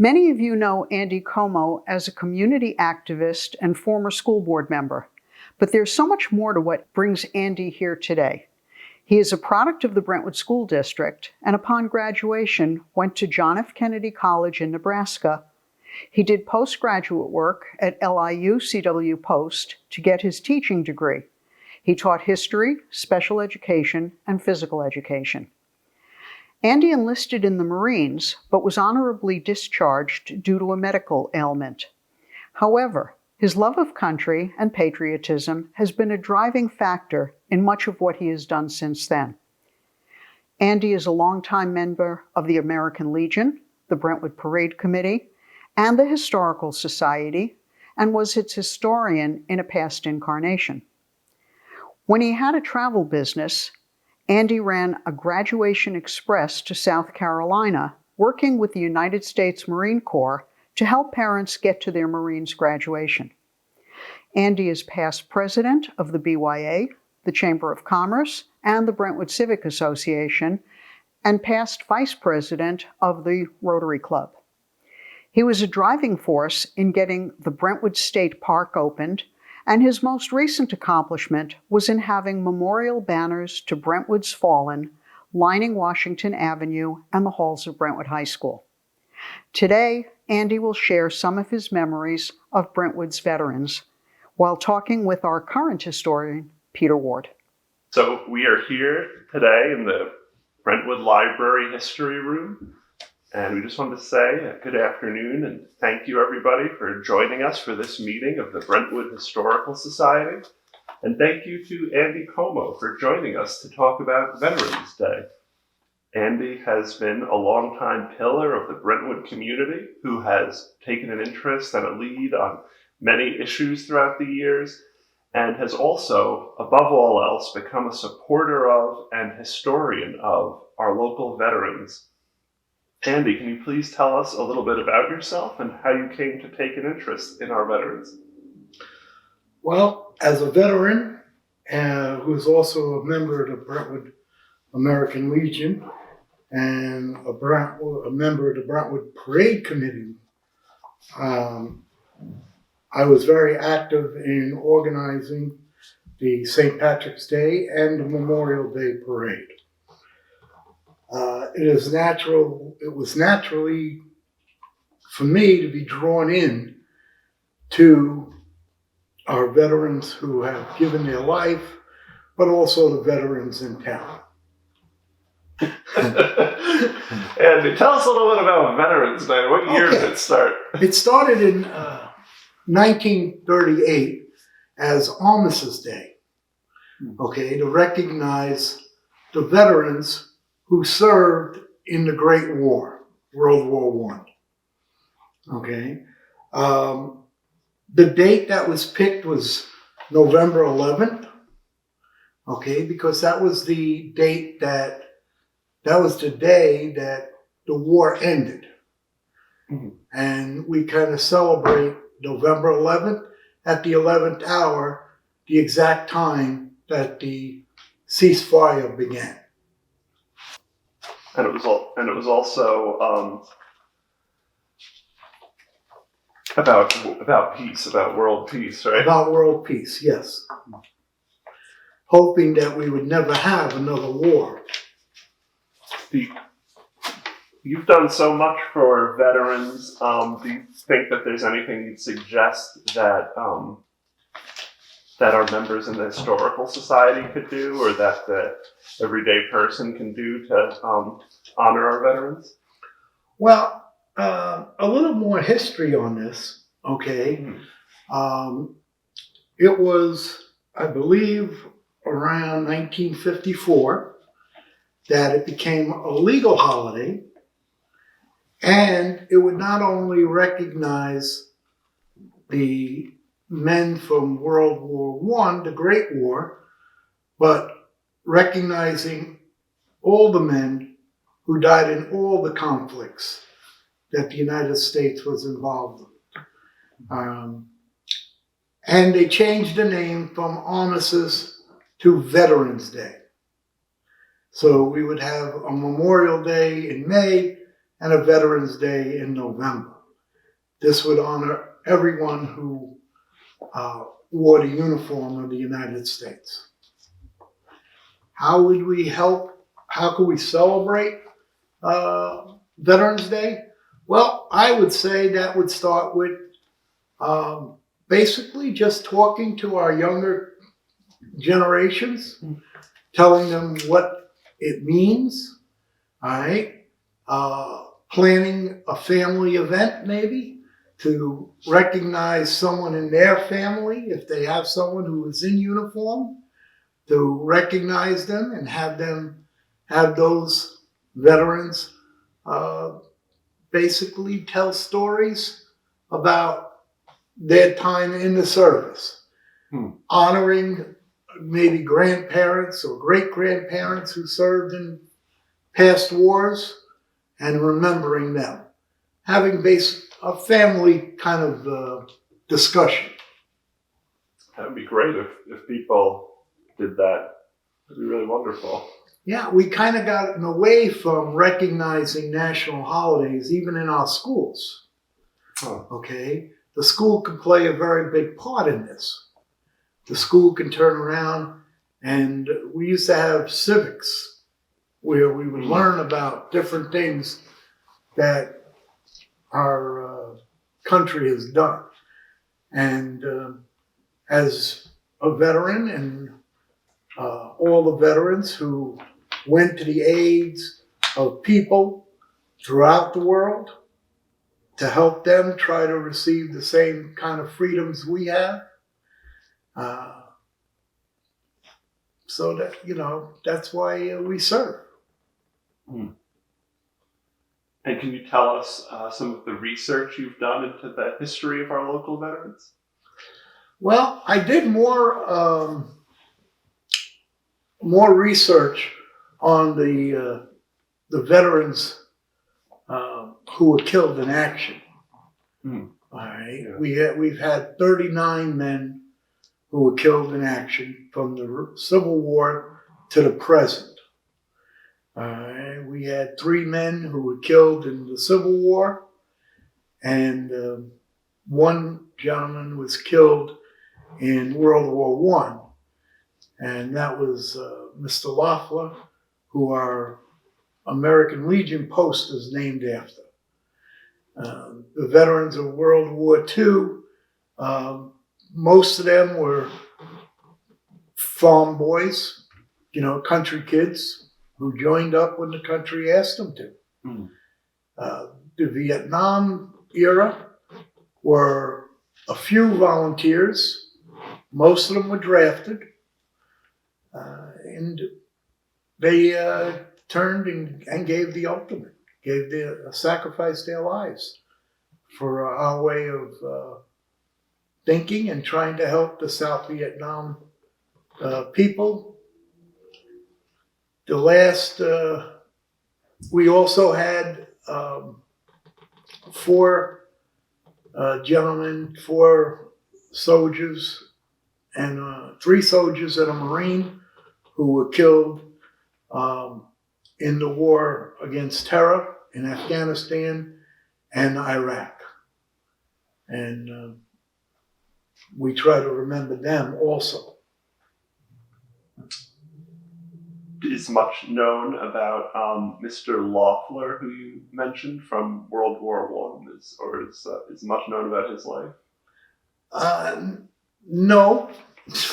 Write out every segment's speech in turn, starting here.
Many of you know Andy Como as a community activist and former school board member, but there's so much more to what brings Andy here today. He is a product of the Brentwood School District, and upon graduation went to John F. Kennedy College in Nebraska. He did postgraduate work at LIU CW Post to get his teaching degree. He taught history, special education, and physical education. Andy enlisted in the Marines, but was honorably discharged due to a medical ailment. However, his love of country and patriotism has been a driving factor in much of what he has done since then. Andy is a longtime member of the American Legion, the Brentwood Parade Committee, and the Historical Society, and was its historian in a past incarnation. When he had a travel business, Andy ran a graduation express to South Carolina, working with the United States Marine Corps to help parents get to their Marines' graduation. Andy is past president of the BYA, the Chamber of Commerce, and the Brentwood Civic Association, and past vice president of the Rotary Club. He was a driving force in getting the Brentwood State Park opened, and his most recent accomplishment was in having memorial banners to Brentwood's fallen lining Washington Avenue and the halls of Brentwood High School. Today, Andy will share some of his memories of Brentwood's veterans while talking with our current historian, Peter Ward. So we are here today in the Brentwood Library History Room, and we just wanted to say good afternoon and thank you everybody for joining us for this meeting of the Brentwood Historical Society. And thank you to Andy Como for joining us to talk about Veterans Day. Andy has been a longtime pillar of the Brentwood community who has taken an interest and a lead on many issues throughout the years, and has also, above all else, become a supporter of and historian of our local veterans. Andy, can you please tell us a little bit about yourself and how you came to take an interest in our veterans? Well, as a veteran who is also a member of the Brentwood American Legion and a member of the Brentwood Parade Committee, I was very active in organizing the St. Patrick's Day and the Memorial Day Parade. It was naturally for me to be drawn in to our veterans who have given their life, but also the veterans in town. And tell us a little bit about Veterans Day. What year did it start? It started in 1938 as Armistice Day, to recognize the veterans who served in the Great War, World War I. The date that was picked was November 11th, because that was the date that was the day that the war ended. Mm-hmm. And we kind of celebrate November 11th at the 11th hour, the exact time that the ceasefire began. And it was also about peace, about world peace, right? About world peace, yes. Hoping that we would never have another war. You've done so much for veterans. Do you think that there's anything you'd suggest that our members in the Historical Society could do, or that the everyday person can do to honor our veterans? Well, a little more history on this, It was, I believe, around 1954 that it became a legal holiday, and it would not only recognize the men from World War I, the Great War, but recognizing all the men who died in all the conflicts that the United States was involved in. And they changed the name from Armistice to Veterans Day. So we would have a Memorial Day in May and a Veterans Day in November. This would honor everyone who wore the uniform of the United States. How would we help? How could we celebrate Veterans Day? Well, I would say that would start with basically just talking to our younger generations, telling them what it means, all right? Planning a family event maybe to recognize someone in their family, if they have someone who is in uniform, to recognize them and have those veterans basically tell stories about their time in the service, honoring maybe grandparents or great-grandparents who served in past wars and remembering them. Having a family kind of discussion. That would be great if people did that. It would be really wonderful. Yeah, we kind of gotten away from recognizing national holidays even in our schools. Okay? The school can play a very big part in this. The school can turn around, and we used to have civics where we would learn about different things that our country has done. And as a veteran and all the veterans who went to the aids of people throughout the world to help them try to receive the same kind of freedoms we have. So that, that's why we serve. And can you tell us some of the research you've done into the history of our local veterans? Well, I did more research on the veterans who were killed in action. All right, yeah. We've had 39 men who were killed in action from the Civil War to the present. We had 3 men who were killed in the Civil War, and 1 gentleman was killed in World War I, and that was Mr. Loeffler, who our American Legion post is named after. The veterans of World War II, most of them were farm boys, country kids who joined up when the country asked them to. The Vietnam era were a few volunteers. Most of them were drafted. And they turned and gave the ultimate, sacrificed their lives for our way of thinking and trying to help the South Vietnam people. The last, we also had 4 gentlemen, 4 soldiers, and 3 soldiers and a Marine who were killed in the war against terror in Afghanistan and Iraq. And we try to remember them also. Is much known about Mr. Loeffler, who you mentioned from World War I, is much known about his life? No.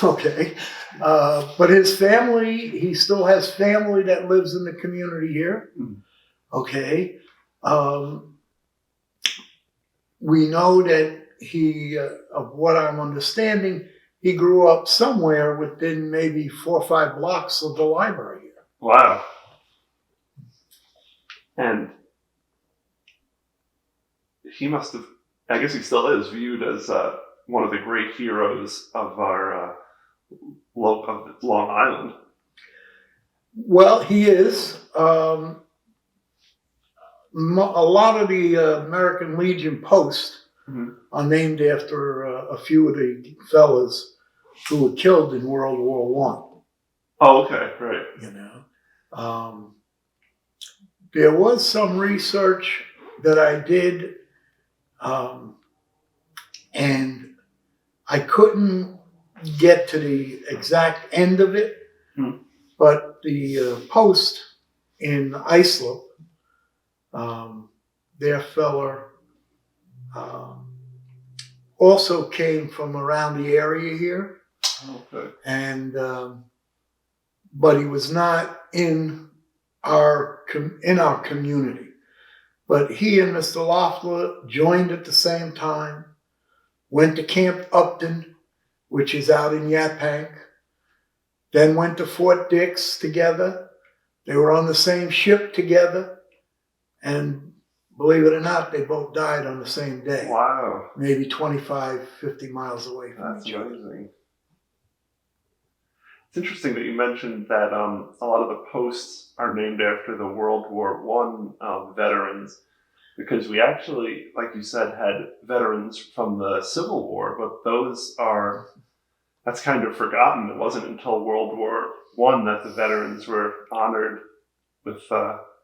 Okay. But his family, he still has family that lives in the community here. Okay. We know that he, of what I'm understanding, he grew up somewhere within maybe 4 or 5 blocks of the library here. Wow. And he must have, I guess he still is, viewed as one of the great heroes of our of Long Island. Well, he is. A lot of the American Legion posts are named after a few of the fellas who were killed in World War I. Oh, okay, right. there was some research that I did, and I couldn't get to the exact end of it, but the Post in Islip, their feller, also came from around the area here. Okay. And but he was not in our community. But he and Mr. Loeffler joined at the same time, went to Camp Upton, which is out in Yaphank, then went to Fort Dix together. They were on the same ship together, and believe it or not, they both died on the same day. Wow. Maybe 25, 50 miles away from That's each other. amazing. It's interesting that you mentioned that a lot of the posts are named after the World War I veterans, because we actually, like you said, had veterans from the Civil War, but that's kind of forgotten. It wasn't until World War I that the veterans were honored with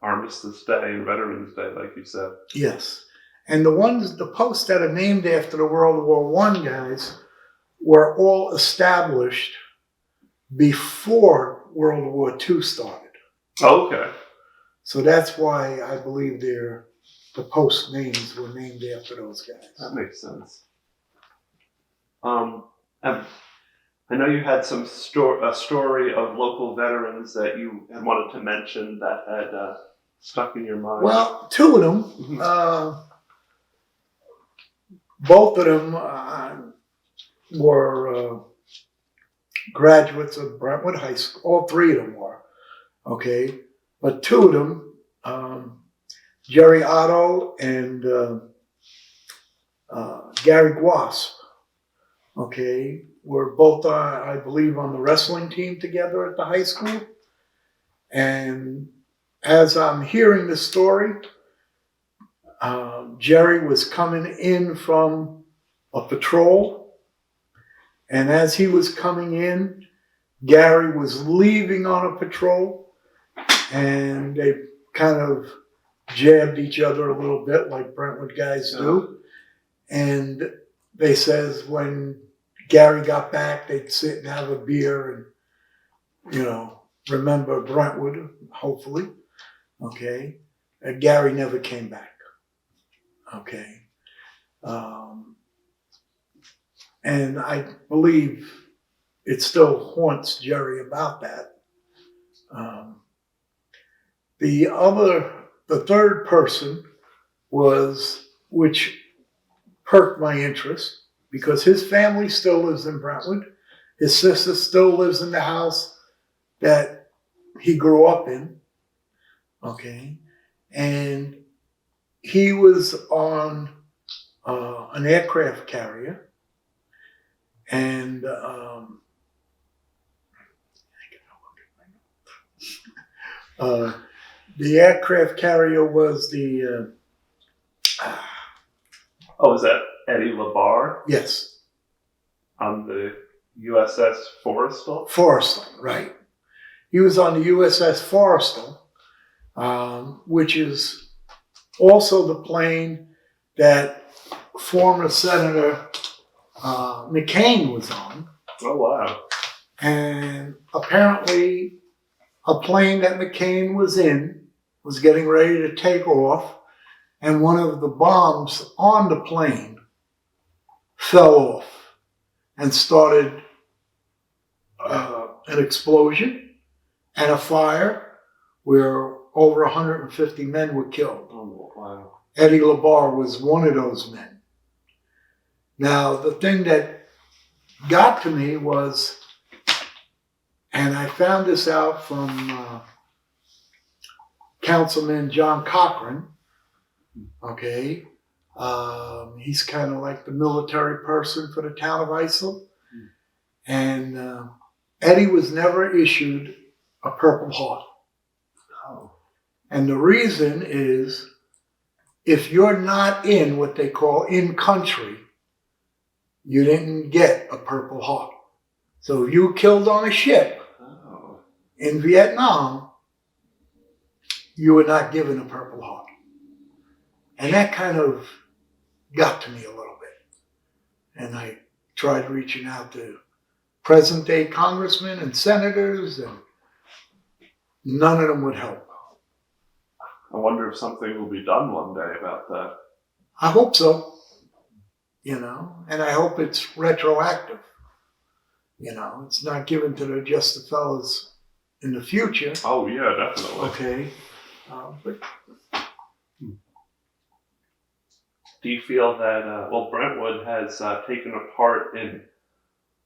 Armistice Day and Veterans Day, like you said. Yes. And the posts that are named after the World War I guys were all established before World War II started. Okay. So that's why I believe the post names were named after those guys. That makes sense. And I know you had a story of local veterans that you had wanted to mention that had stuck in your mind. Well, two of them, both of them were graduates of Brentwood High School. All three of them were, okay? But two of them, Jerry Otto and Gary Guasp, okay, were both, I believe, on the wrestling team together at the high school. And as I'm hearing the story, Jerry was coming in from a patrol. And as he was coming in, Gary was leaving on a patrol. And they kind of jabbed each other a little bit like Brentwood guys do. And they says when Gary got back, they'd sit and have a beer and, remember Brentwood, hopefully. Okay. And Gary never came back. Okay. And I believe it still haunts Jerry about that. The third person which perked my interest, because his family still lives in Brentwood. His sister still lives in the house that he grew up in. Okay. And he was on an aircraft carrier. And the aircraft carrier was the... was that Eddie LeBar? Yes. On the USS Forrestal? Forrestal, right. He was on the USS Forrestal, which is also the plane that former Senator McCain was on. Oh, wow. And apparently a plane that McCain was in was getting ready to take off, and one of the bombs on the plane fell off and started an explosion and a fire where over 150 men were killed. Oh, wow. Eddie LeBar was one of those men. Now, the thing that got to me was, and I found this out from Councilman John Cochran, okay? He's kind of like the military person for the town of Islip. And Eddie was never issued a Purple Heart. Oh. And the reason is, if you're not in what they call in country, you didn't get a Purple Heart. So if you were killed on a ship in Vietnam, you were not given a Purple Heart. And that kind of got to me a little bit. And I tried reaching out to present day congressmen and senators, and none of them would help. I wonder if something will be done one day about that. I hope so, and I hope it's retroactive. It's not given to just the fellas in the future. Oh, yeah, definitely. Okay. But do you feel that, Brentwood has taken a part in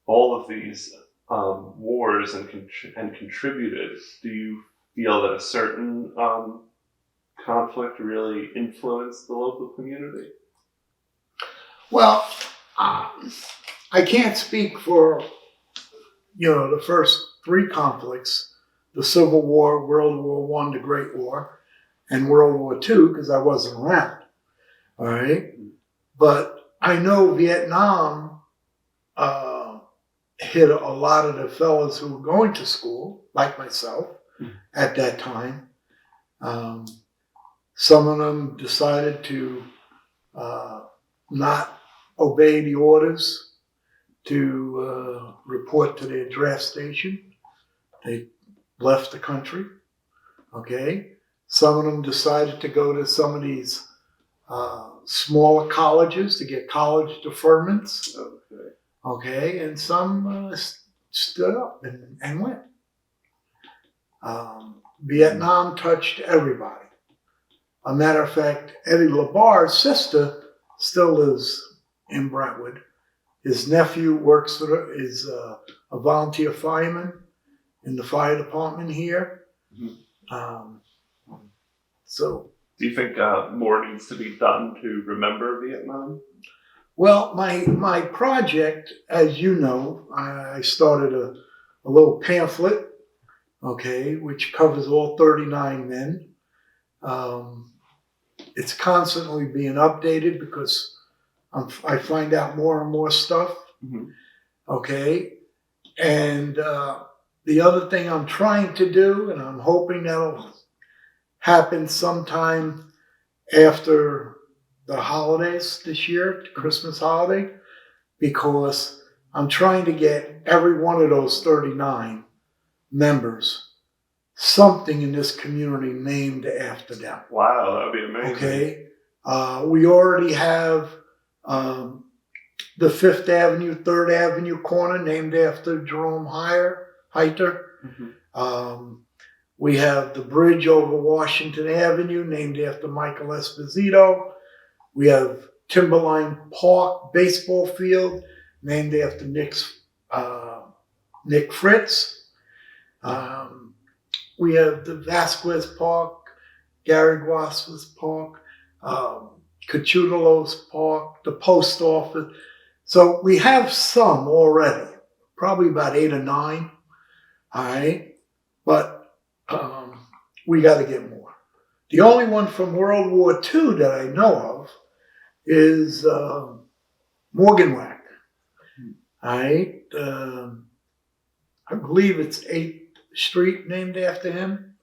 all of these wars and contributed? Do you feel that a certain conflict really influenced the local community? Well, I can't speak for, the first three conflicts, the Civil War, World War I, the Great War, and World War II, because I wasn't around. All right. But I know Vietnam hit a lot of the fellas who were going to school, like myself, at that time. Some of them decided to not obey the orders to report to their draft station. They left the country. Okay. Some of them decided to go to some of these smaller colleges to get college deferments. Okay. And some stood up and went. Vietnam touched everybody. A matter of fact, Eddie Labar's sister still lives in Brentwood. His nephew works is a volunteer fireman in the fire department here. So, do you think more needs to be done to remember Vietnam? Well, my project, as you know, I started a little pamphlet, okay, which covers all 39 men. It's constantly being updated because I find out more and more stuff. Okay. And the other thing I'm trying to do, and I'm hoping that'll happen sometime after the holidays this year, the Christmas holiday, because I'm trying to get every one of those 39 members something in this community named after them. Wow, that would be amazing. Okay. We already have the 5th Avenue, 3rd Avenue corner named after Jerome Heiter. We have the bridge over Washington Avenue named after Michael Esposito. We have Timberline Park baseball field named after Nick Fritz. We have the Vasquez Park, Gary Guas's Park, Cachutelos Park, the post office. So we have some already, probably about 8 or 9. All right. But we got to get more. The only one from World War II that I know of is Morganwhack. All right. I believe it's 8th Street named after him,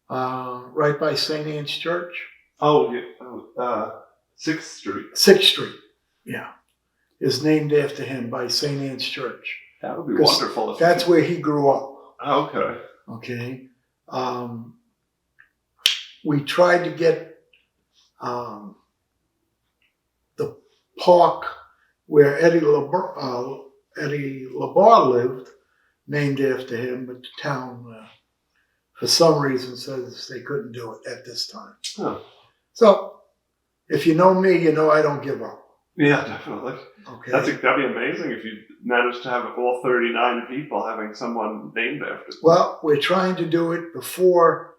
right by St. Anne's Church. Oh, yeah. 6th Street. 6th Street, yeah, is named after him by St. Anne's Church. That would be wonderful. That's where he grew up. Okay. Okay. We tried to get the park where Eddie Labar lived named after him, but the town, for some reason, says they couldn't do it at this time. Huh. So, if you know me, you know I don't give up. Yeah, definitely. Okay. That'd be amazing if you managed to have all 39 people having someone named after them. Well, we're trying to do it before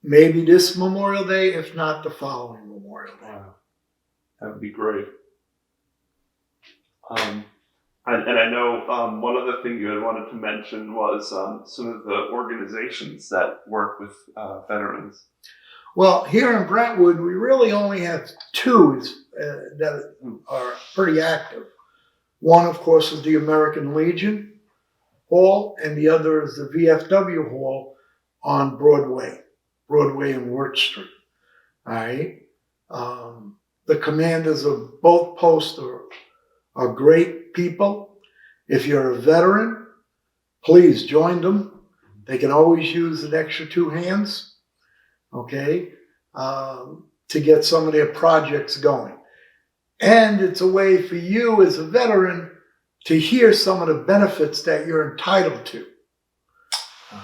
maybe this Memorial Day, if not the following Memorial Day. Wow. That would be great. And I know one other thing you had wanted to mention was some of the organizations that work with veterans. Well, here in Brentwood, we really only have 2 that are pretty active. One, of course, is the American Legion Hall, and the other is the VFW Hall on Broadway and Wirt Street. All right. The commanders of both posts are great people. If you're a veteran, please join them. They can always use an extra 2 hands, okay, to get some of their projects going. And it's a way for you as a veteran to hear some of the benefits that you're entitled to.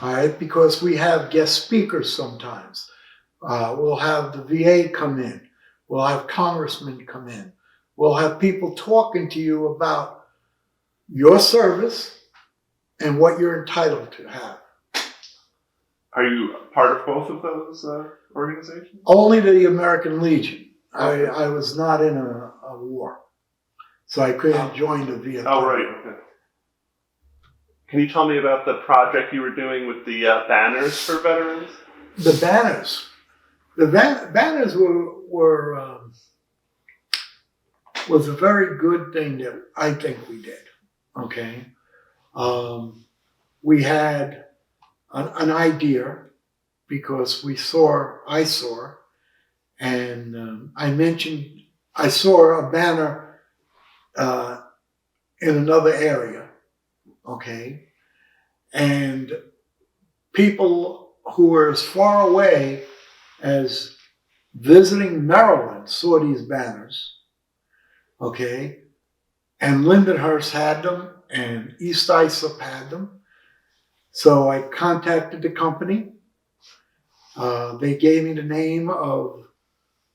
All right, because we have guest speakers sometimes. We'll have the VA come in. We'll have congressmen come in. We'll have people talking to you about your service and what you're entitled to have. Are you part of both of those organizations? Only the American Legion. I was not in a war, so I couldn't join the Vietnam. Oh, right. Okay. Can you tell me about the project you were doing with the banners for veterans? The banners. The banners was a very good thing that I think we did. Okay, we had an idea because I saw, and I mentioned I saw a banner in another area. Okay, and people who were as far away as visiting Maryland saw these banners, okay, and Lindenhurst had them, and East Islip had them. So I contacted the company. They gave me the name of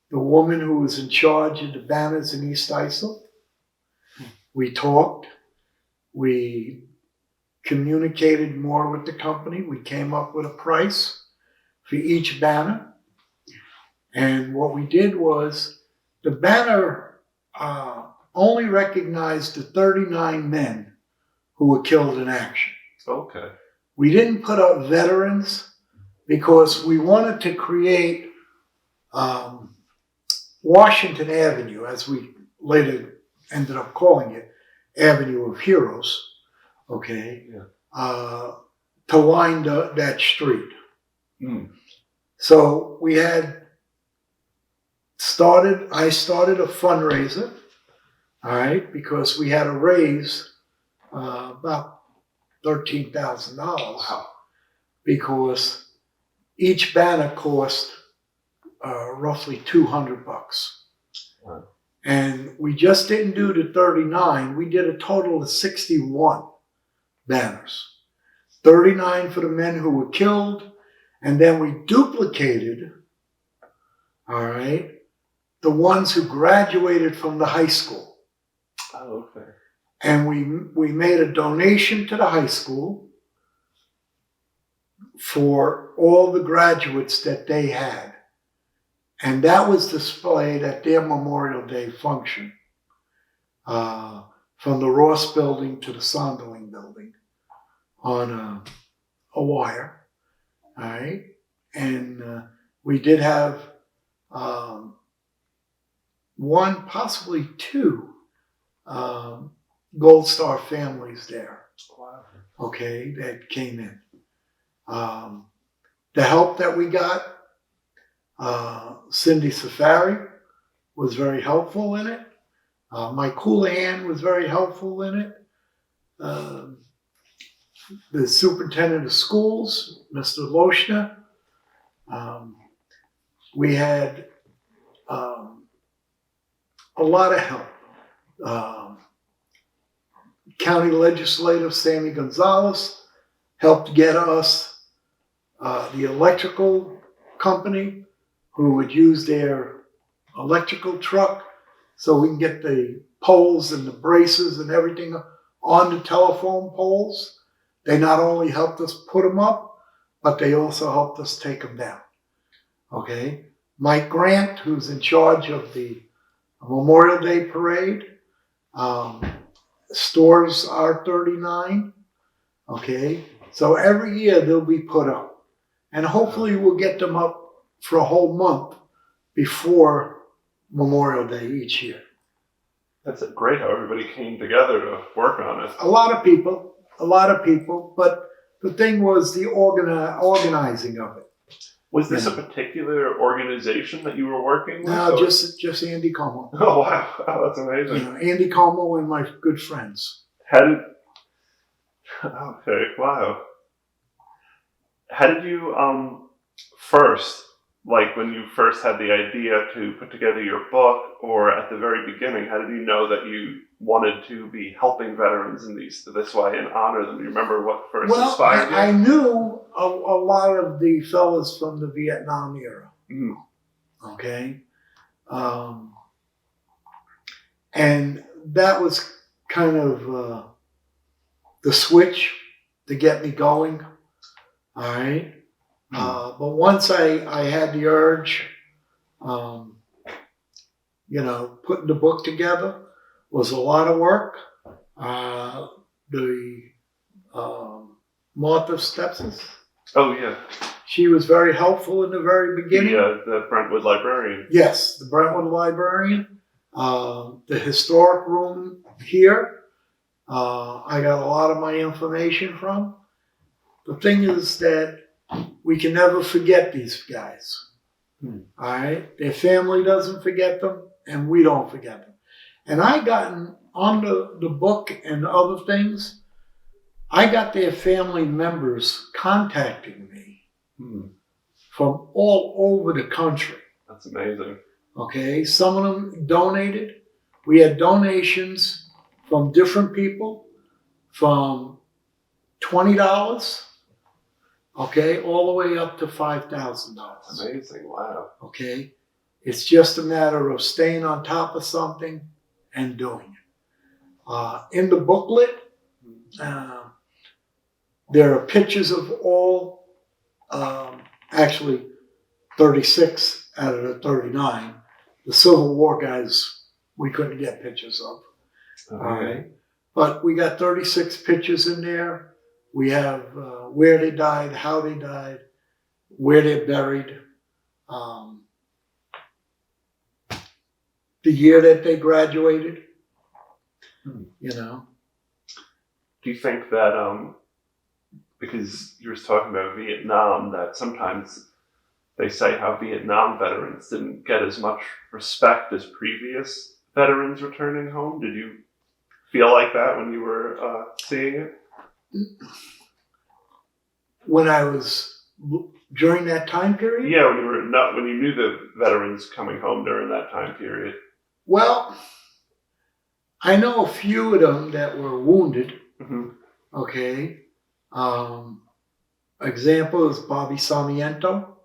the woman who was in charge of the banners in East Islip. We talked. We communicated more with the company. We came up with a price for each banner. And what we did was the banner only recognized the 39 men who were killed in action. Okay. We didn't put up veterans because we wanted to create Washington Avenue, as we later ended up calling it, Avenue of Heroes, okay, to line that street. Mm. So we had I started a fundraiser, all right, because we had to raise about $13,000. Wow. Because each banner cost roughly $200. Wow. And we just didn't do the 39. We did a total of 61 banners. 39 for the men who were killed. And then we duplicated, all right, the ones who graduated from the high school. Oh, okay. And we made a donation to the high school for all the graduates that they had. And that was displayed at their Memorial Day function, from the Ross building to the Sonderling building on a wire, all right? And we did have one, possibly two, Gold Star families there, okay, that came in. The help that we got, Cindy Safari was very helpful in it. Mike Houlihan was very helpful in it. The superintendent of schools, Mr. Loshna. We had a lot of help. County legislator Sammy Gonzalez helped get us the electrical company who would use their electrical truck so we can get the poles and the braces and everything on the telephone poles. They not only helped us put them up, but they also helped us take them down. Okay? Mike Grant, who's in charge of the Memorial Day Parade, stores R39. Okay? So every year they'll be put up. And hopefully we'll get them up for a whole month before Memorial Day each year. That's great how everybody came together to work on it. A lot of people, but the thing was the organizing of it. Was this a particular organization that you were working with? No, or- just Andy Como. Oh, wow. Oh, that's amazing. You know, Andy Como and my good friends. How did... Okay, wow. How did you first, like when you first had the idea to put together your book, or at the very beginning, how did you know that you wanted to be helping veterans in this way and honor them? Do you remember what first inspired you? I knew a lot of the fellas from the Vietnam era. Mhm. Okay. And that was kind of the switch to get me going. All right. But once I had the urge, putting the book together was a lot of work. The Martha Stepsis, Oh, yeah. she was very helpful in the very beginning. The Brentwood librarian. Yes, the Brentwood librarian, the historic room here. I got a lot of my information from. The thing is that we can never forget these guys. All right, their family doesn't forget them, and we don't forget them. And I gotten on the book and other things. I got their family members contacting me from all over the country. That's amazing. Okay, some of them donated. We had donations from different people, from $20, okay, all the way up to $5,000. Amazing, wow. Okay, it's just a matter of staying on top of something and doing it. In the booklet, there are pictures of all, actually 36 out of the 39. The Civil War guys, we couldn't get pictures of. Okay. All right. But we got 36 pictures in there. We have where they died, how they died, where they're buried, the year that they graduated, you know. Do you think that, because you were talking about Vietnam, that sometimes they say how Vietnam veterans didn't get as much respect as previous veterans returning home? Did you feel like that when you were seeing it? When I was during that time period? Yeah, when you knew the veterans coming home during that time period. Well, I know a few of them that were wounded. Mm-hmm. Okay. Example is Bobby Sarmiento.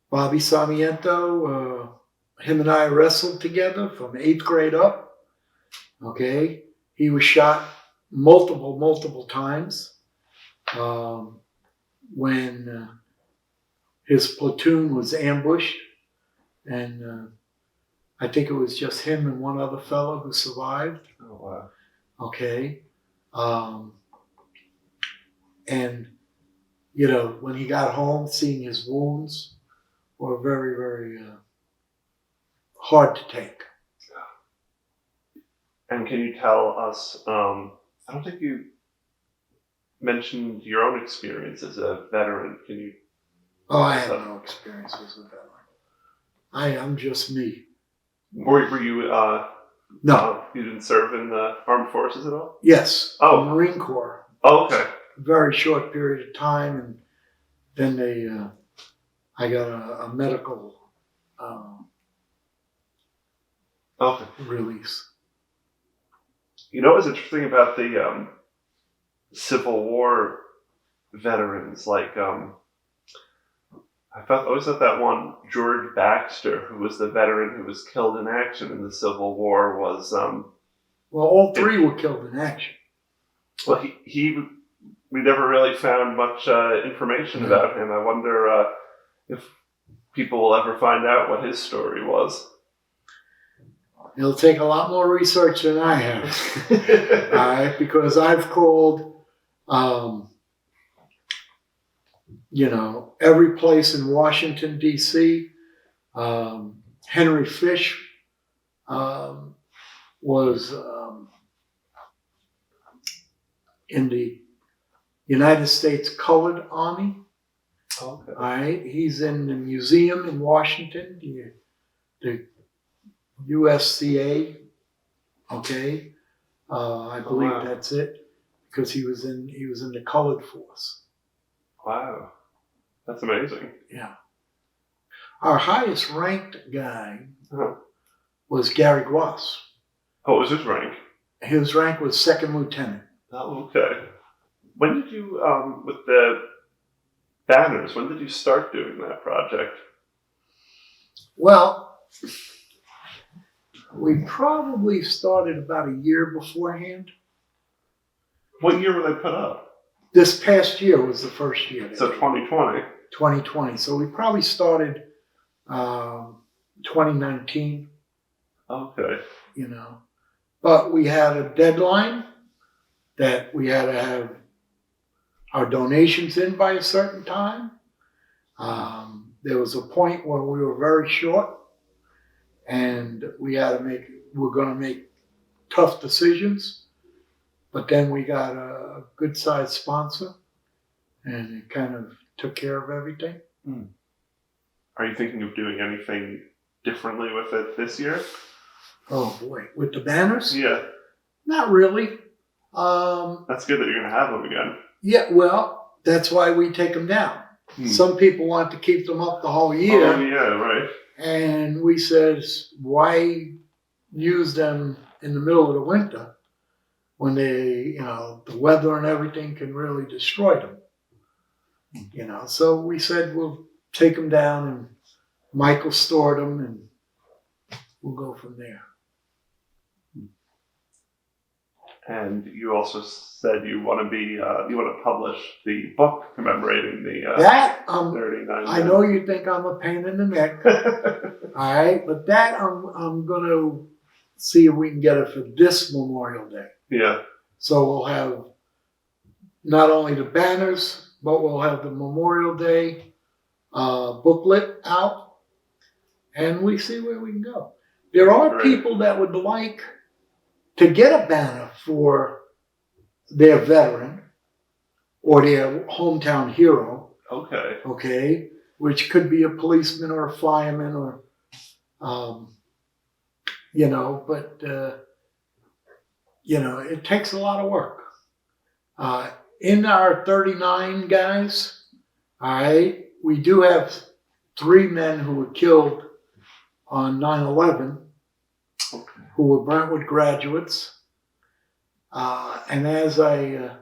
Bobby Sarmiento, him and I wrestled together from 8th grade up. Okay. He was shot multiple times. When his platoon was ambushed, and I think it was just him and one other fellow who survived. Oh, wow. Okay. And, when he got home, seeing his wounds were very, very hard to take. And can you tell us, I don't think you mentioned your own experience as a veteran. Can you? Oh, I have no experience as a veteran. I'm just me. Were you, No. You didn't serve in the armed forces at all? Yes. Oh. The Marine Corps. Oh, okay. Very short period of time, and then I got a medical release. You know what's interesting about the Civil War veterans? Like, I always thought that one George Baxter, who was the veteran who was killed in action in the Civil War, was well, all three were killed in action. Well, we never really found much information about him. I wonder if people will ever find out what his story was. It'll take a lot more research than I have, all right? Because I've called, every place in Washington, D.C. Henry Fish was in the United States Colored Army. Okay. All right, he's in the museum in Washington, the USCA. Okay, I believe wow. that's it, because he was in the Colored Force. Wow. That's amazing. Yeah. Our highest ranked guy Uh-huh. was Gary Gross. What was his rank? His rank was second lieutenant. Oh, okay. When did you, with the banners, when did you start doing that project? Well, we probably started about a year beforehand. What year were they put up? This past year was the first year. So 2020. 2020. So we probably started 2019, Okay. you know. But we had a deadline that we had to have our donations in by a certain time. There was a point where we were very short, and we were going to make tough decisions. But then we got a good sized sponsor, and it kind of took care of everything. Are you thinking of doing anything differently with it this year? Oh boy, with the banners? Yeah. Not really. That's good that you're going to have them again. Yeah, well, that's why we take them down. Some people want to keep them up the whole year. Oh, yeah, right. And we said, why use them in the middle of the winter when the weather and everything can really destroy them? So we said, we'll take them down, and Michael stored them, and we'll go from there. And you also said you want to publish the book commemorating the That 39. I know you think I'm a pain in the neck, all right, but that I'm gonna see if we can get it for this Memorial Day. Yeah. So we'll have not only the banners, but we'll have the Memorial Day booklet out, and we see where we can go. There are Great. people that would like to get a banner for their veteran or their hometown hero, Okay. which could be a policeman or a fireman or, but, it takes a lot of work. In our 39 guys, all right, we do have 3 men who were killed on 9/11. Who were Brentwood graduates. And as I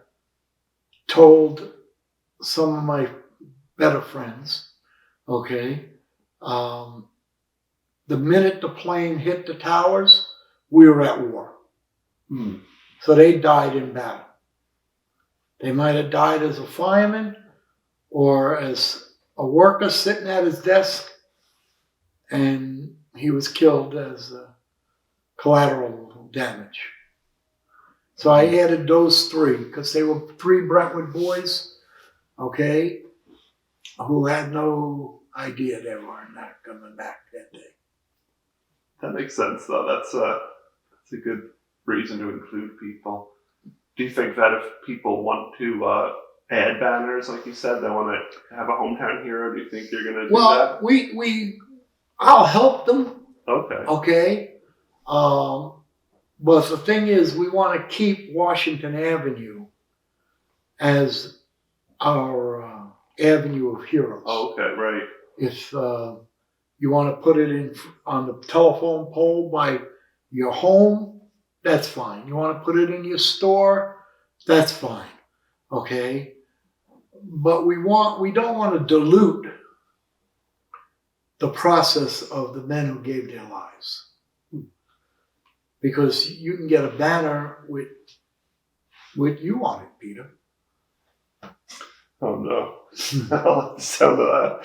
told some of my better friends, the minute the plane hit the towers, we were at war. So they died in battle. They might have died as a fireman or as a worker sitting at his desk, and he was killed as collateral damage. So I added those 3 because they were 3 Brentwood boys, who had no idea they were not coming back that day. That makes sense, though. That's a good reason to include people. Do you think that if people want to add banners, like you said, they want to have a hometown hero, do you think you're going to do that? Well, I'll help them. Okay. But the thing is, we want to keep Washington Avenue as our avenue of heroes. Okay, right. If you want to put it on the telephone pole by your home, that's fine. You want to put it in your store, that's fine. But we don't want to dilute the process of the men who gave their lives. Because you can get a banner with you on it, Peter. Oh, no. I'll have to sound of that.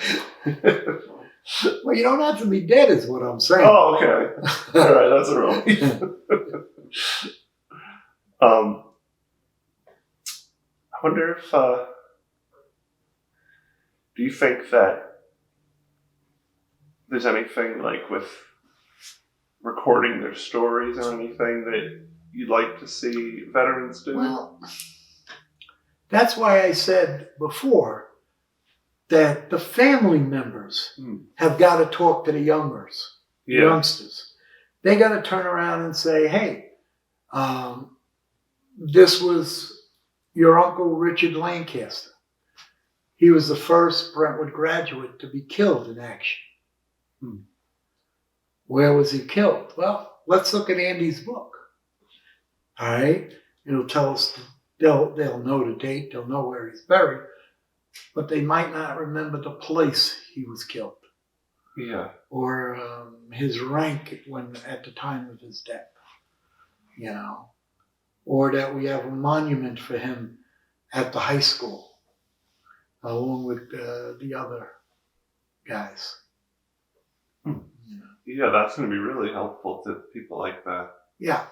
Well, you don't have to be dead, is what I'm saying. Oh, okay. All right, that's a relief. I wonder if, do you think that there's anything like with recording their stories or anything that you'd like to see veterans do? Well, That's why I said before that the family members have got to talk to the youngsters. They got to turn around and say, hey, this was your Uncle Richard Lancaster. He was the first Brentwood graduate to be killed in action. Where was he killed? Well, let's look at Andy's book. All right? It'll tell us, they'll know the date, they'll know where he's buried, but they might not remember the place he was killed. Yeah. Or his rank at the time of his death. You know? Or that we have a monument for him at the high school, along with the other guys. Yeah, that's going to be really helpful to people like that. Yeah.